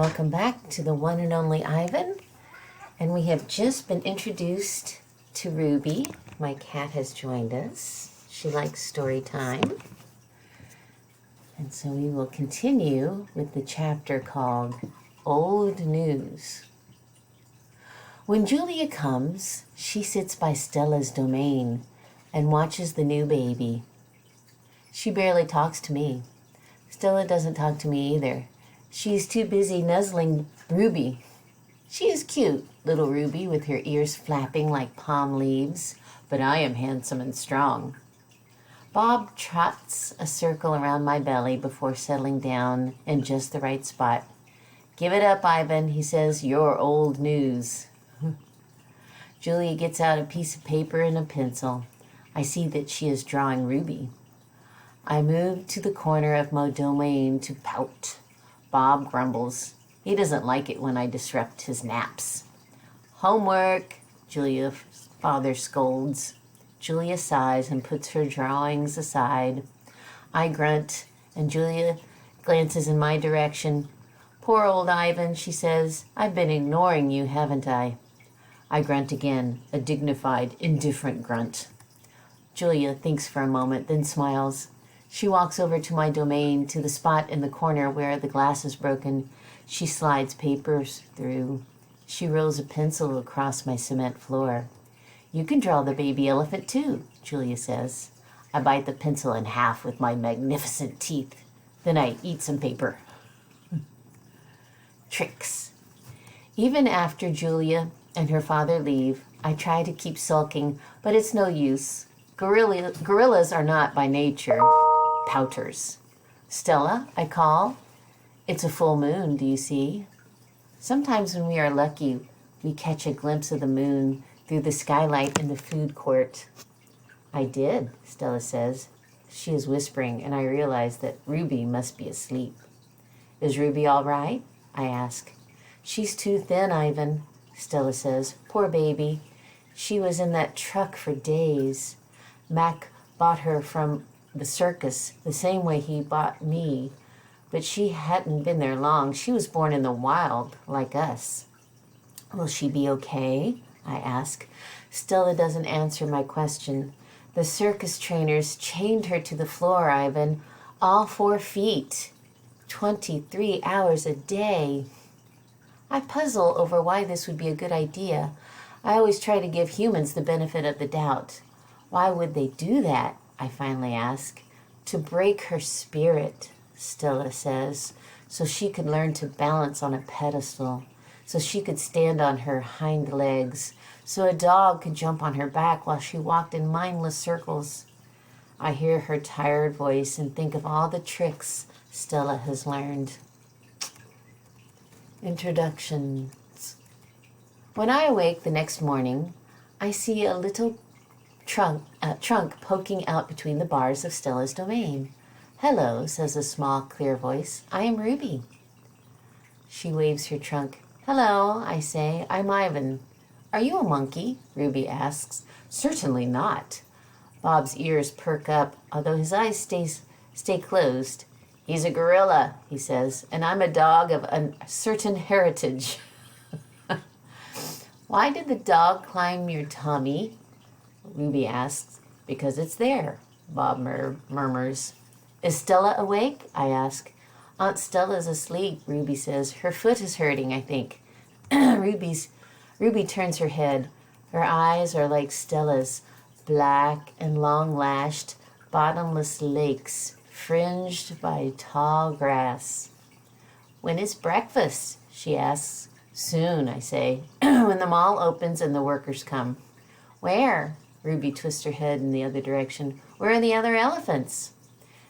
Welcome back to the one and only Ivan. And we have just been introduced to Ruby. My cat has joined us. She likes story time. And so we will continue with the chapter called Old News. When Julia comes, she sits by Stella's domain and watches the new baby. She barely talks to me. Stella doesn't talk to me either. She's too busy nuzzling Ruby. She is cute, little Ruby, with her ears flapping like palm leaves, but I am handsome and strong. Bob trots a circle around my belly before settling down in just the right spot. "Give it up, Ivan," he says, "you're old news." Julia gets out a piece of paper and a pencil. I see that she is drawing Ruby. I move to the corner of my domain to pout. Bob grumbles. He doesn't like it when I disrupt his naps. "Homework," Julia's father scolds. Julia sighs and puts her drawings aside. I grunt, and Julia glances in my direction. "Poor old Ivan," she says. "I've been ignoring you, haven't I?" I grunt again, a dignified, indifferent grunt. Julia thinks for a moment, then smiles. She walks over to my domain, to the spot in the corner where the glass is broken. She slides papers through. She rolls a pencil across my cement floor. "You can draw the baby elephant too," Julia says. I bite the pencil in half with my magnificent teeth. Then I eat some paper. Tricks. Even after Julia and her father leave, I try to keep sulking, but it's no use. Gorillas are not by nature pouters. "Stella," I call. "It's a full moon, do you see?" Sometimes when we are lucky, we catch a glimpse of the moon through the skylight in the food court. "I did," Stella says. She is whispering, and I realize that Ruby must be asleep. "Is Ruby all right?" I ask. "She's too thin, Ivan," Stella says. "Poor baby. She was in that truck for days. Mac bought her from the circus the same way he bought me, but she hadn't been there long. She was born in the wild, like us." "Will she be okay?" I ask. Stella doesn't answer my question. "The circus trainers chained her to the floor, Ivan, all 4 feet, 23 hours a day." I puzzle over why this would be a good idea. I always try to give humans the benefit of the doubt. "Why would they do that?" I finally ask. "To break her spirit," Stella says, "so she could learn to balance on a pedestal, so she could stand on her hind legs, so a dog could jump on her back while she walked in mindless circles." I hear her tired voice and think of all the tricks Stella has learned. Introductions. When I awake the next morning, I see a little trunk poking out between the bars of Stella's domain. "Hello," says a small, clear voice. "I am Ruby." She waves her trunk. "Hello," I say. "I'm Ivan." "Are you a monkey?" Ruby asks. "Certainly not." Bob's ears perk up, although his eyes stay closed. "He's a gorilla," he says, "and I'm a dog of a certain heritage." "Why did the dog climb your tummy?" Ruby asks. "Because it's there," Bob murmurs. "Is Stella awake?" I ask. "Aunt Stella's asleep," Ruby says. "Her foot is hurting, I think." Ruby turns her head. Her eyes are like Stella's, black and long-lashed, bottomless lakes, fringed by tall grass. "When is breakfast?" she asks. "Soon," I say, "when the mall opens and the workers come." "Where?" Ruby twists her head in the other direction. "Where are the other elephants?"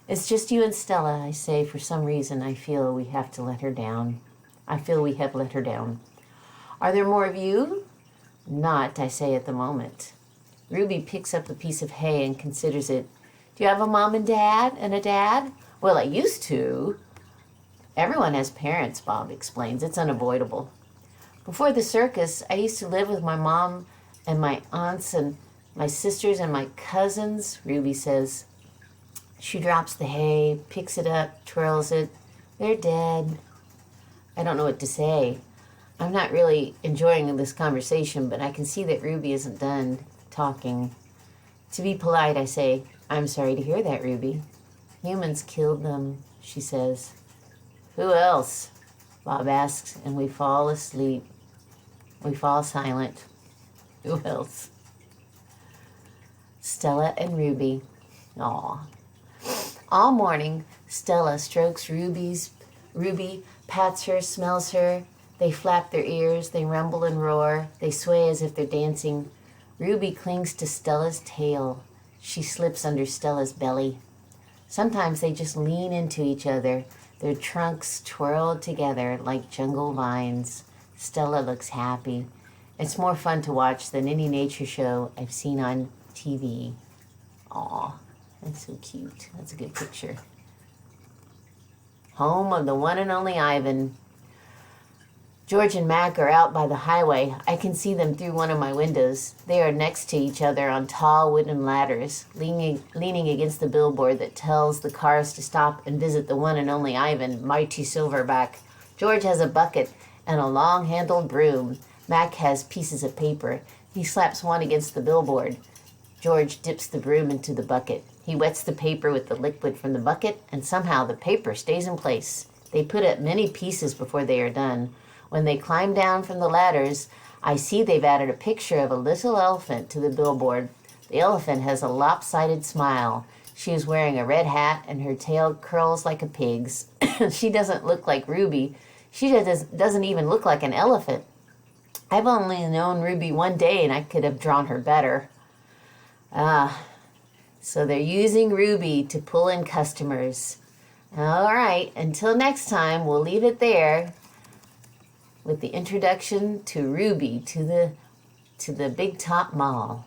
"It's just you and Stella," I say. For some reason, I feel we have let her down. "Are there more of you?" "Not," I say, "at the moment." Ruby picks up a piece of hay and considers it. "Do you have a mom and a dad?" "Well, I used to." "Everyone has parents," Bob explains. "It's unavoidable." "Before the circus, I used to live with my mom and my aunts and my sisters and my cousins," Ruby says. She drops the hay, picks it up, twirls it. "They're dead." I don't know what to say. I'm not really enjoying this conversation, but I can see that Ruby isn't done talking. To be polite, I say, I'm sorry to hear that, Ruby. Humans killed them, she says. Who else? Bob asks, and we fall asleep. We fall silent. Who else? Stella and Ruby. Aw. All morning, Stella strokes Ruby, pats her, smells her. They flap their ears, they rumble and roar, they sway as if they're dancing. Ruby clings to Stella's tail. She slips under Stella's belly. Sometimes they just lean into each other, their trunks twirled together like jungle vines. Stella looks happy. It's more fun to watch than any nature show I've seen on TV. Aw, that's so cute. That's a good picture. Home of the one and only Ivan. George and Mac are out by the highway. I can see them through one of my windows. They are next to each other on tall wooden ladders, leaning against the billboard that tells the cars to stop and visit the one and only Ivan, mighty silverback. George has a bucket and a long-handled broom. Mac has pieces of paper. He slaps one against the billboard. George dips the broom into the bucket. He wets the paper with the liquid from the bucket, and somehow the paper stays in place. They put up many pieces before they are done. When they climb down from the ladders, I see they've added a picture of a little elephant to the billboard. The elephant has a lopsided smile. She is wearing a red hat, and her tail curls like a pig's. She doesn't look like Ruby. She doesn't even look like an elephant. I've only known Ruby one day, and I could have drawn her better. So they're using Ruby to pull in customers. All right, until next time, we'll leave it there with the introduction to Ruby to the Big Top Mall.